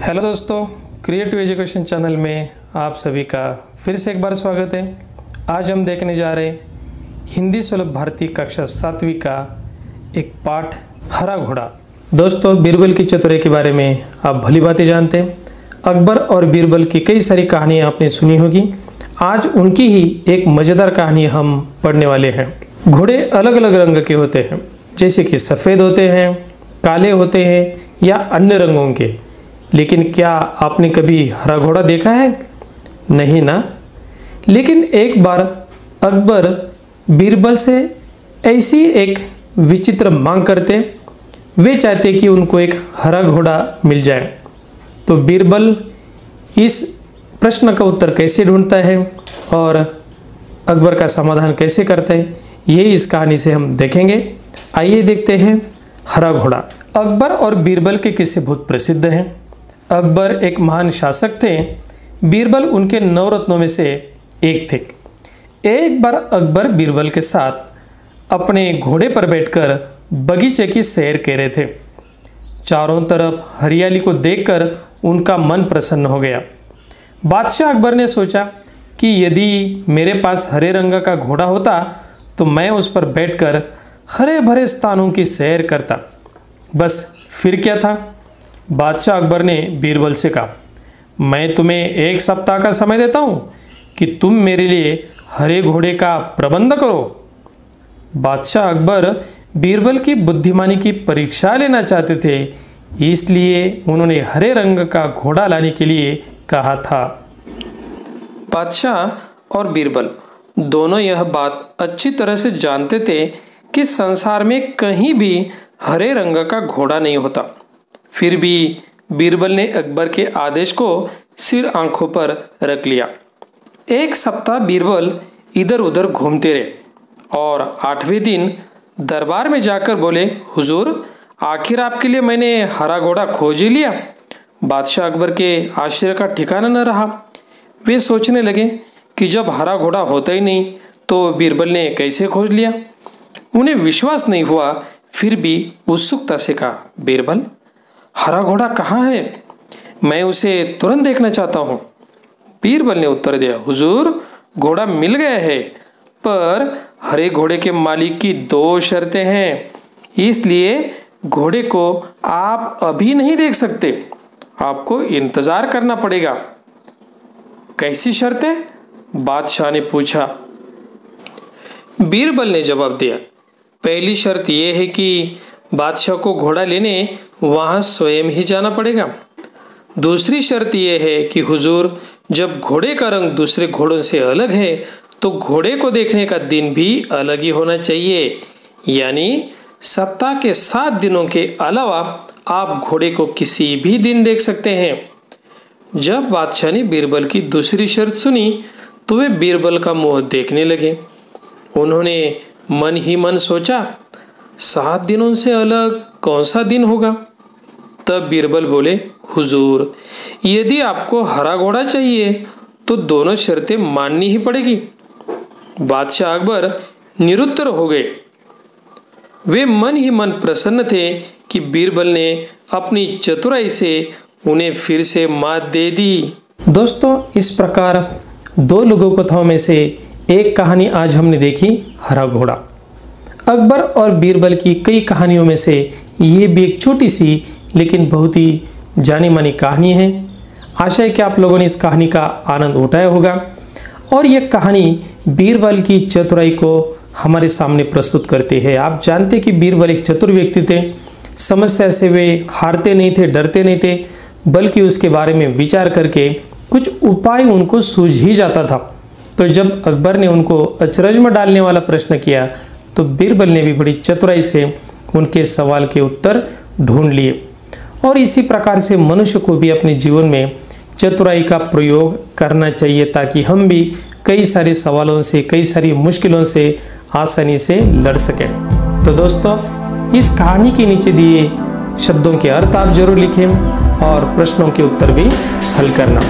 Hello दोस्तों, creative education channel में आप सभी का फिर से एक बार स्वागत है। आज हम देखने जा रहे हैं हिंदी सुलभ भारती कक्षा 7वीं का एक पाठ हरा घोड़ा। दोस्तों, बीरबल की चतुराई के बारे में आप भली भांति जानते हैं। अकबर और बीरबल की कई सारी कहानियाँ आपने सुनी होगी। आज उनकी ही एक मज़ेदार कहानी हम पढ़ने वाले हैं। घोड़े अलग अलग रंग के होते हैं, जैसे कि सफ़ेद होते हैं, काले होते हैं या अन्य रंगों के। लेकिन क्या आपने कभी हरा घोड़ा देखा है? नहीं ना। लेकिन एक बार अकबर बीरबल से ऐसी एक विचित्र मांग करते। वे चाहते कि उनको एक हरा घोड़ा मिल जाए। तो बीरबल इस प्रश्न का उत्तर कैसे ढूंढता है और अकबर का समाधान कैसे करता है, ये इस कहानी से हम देखेंगे। आइए देखते हैं हरा घोड़ा। अकबर और बीरबल के किस्से बहुत प्रसिद्ध हैं। अकबर एक महान शासक थे, बीरबल उनके नवरत्नों में से एक थे। एक बार अकबर बीरबल के साथ अपने घोड़े पर बैठकर बगीचे की सैर कर रहे थे। चारों तरफ हरियाली को देखकर उनका मन प्रसन्न हो गया। बादशाह अकबर ने सोचा कि यदि मेरे पास हरे रंग का घोड़ा होता तो मैं उस पर बैठकर हरे भरे स्थानों की सैर करता। बस फिर क्या था। बादशाह अकबर ने बीरबल से कहा, मैं तुम्हें 1 सप्ताह का समय देता हूँ कि तुम मेरे लिए हरे घोड़े का प्रबंध करो। बादशाह अकबर बीरबल की बुद्धिमानी की परीक्षा लेना चाहते थे, इसलिए उन्होंने हरे रंग का घोड़ा लाने के लिए कहा था। बादशाह और बीरबल दोनों यह बात अच्छी तरह से जानते थे कि संसार में कहीं भी हरे रंग का घोड़ा नहीं होता। फिर भी बीरबल ने अकबर के आदेश को सिर आंखों पर रख लिया। 1 सप्ताह बीरबल इधर उधर घूमते रहे और 8वें दिन दरबार में जाकर बोले, हुजूर, आखिर आपके लिए मैंने हरा घोड़ा खोज ही लिया। बादशाह अकबर के आश्चर्य का ठिकाना न रहा। वे सोचने लगे कि जब हरा घोड़ा होता ही नहीं तो बीरबल ने कैसे खोज लिया। उन्हें विश्वास नहीं हुआ, फिर भी उत्सुकता से कहा, बीरबल, हरा घोड़ा कहाँ है? मैं उसे तुरंत देखना चाहता हूँ। बीरबल ने उत्तर दिया, हुजूर, घोड़ा मिल गया है, पर हरे घोड़े के मालिक की 2 शर्तें हैं, इसलिए घोड़े को आप अभी नहीं देख सकते, आपको इंतजार करना पड़ेगा। कैसी शर्तें? बादशाह ने पूछा। बीरबल ने जवाब दिया, पहली शर्त यह है कि बादशाह को घोड़ा लेने वहां स्वयं ही जाना पड़ेगा। दूसरी शर्त यह है कि हुजूर, जब घोड़े का रंग दूसरे घोड़ों से अलग है तो घोड़े को देखने का दिन भी अलग ही होना चाहिए, यानी सप्ताह के 7 दिनों के अलावा आप घोड़े को किसी भी दिन देख सकते हैं। जब बादशाह ने बीरबल की दूसरी शर्त सुनी तो वे बीरबल का मुंह देखने लगे। उन्होंने मन ही मन सोचा, 7 दिनों से अलग कौन सा दिन होगा? तब बीरबल बोले, हुजूर, यदि आपको हरा घोड़ा चाहिए तो दोनों शर्तें माननी ही पड़ेगी। बादशाह अकबर निरुत्तर हो गए। वे मन ही मन प्रसन्न थे कि बीरबल ने अपनी चतुराई से उन्हें फिर से मात दे दी। दोस्तों, इस प्रकार 2 लोगों कथाओं में से एक कहानी आज हमने देखी, हरा घोड़ा। अकबर और बीरबल की कई कहानियों में से ये भी एक छोटी सी लेकिन बहुत ही जानी मानी कहानी है। आशा है कि आप लोगों ने इस कहानी का आनंद उठाया होगा और यह कहानी बीरबल की चतुराई को हमारे सामने प्रस्तुत करती है। आप जानते हैं कि बीरबल एक चतुर व्यक्ति थे। समस्या से वे हारते नहीं थे, डरते नहीं थे, बल्कि उसके बारे में विचार करके कुछ उपाय उनको सूझ ही जाता था। तो जब अकबर ने उनको अचरज में डालने वाला प्रश्न किया तो बीरबल ने भी बड़ी चतुराई से उनके सवाल के उत्तर ढूंढ लिए। और इसी प्रकार से मनुष्य को भी अपने जीवन में चतुराई का प्रयोग करना चाहिए, ताकि हम भी कई सारे सवालों से, कई सारी मुश्किलों से आसानी से लड़ सकें। तो दोस्तों, इस कहानी के नीचे दिए शब्दों के अर्थ आप जरूर लिखें और प्रश्नों के उत्तर भी हल करना।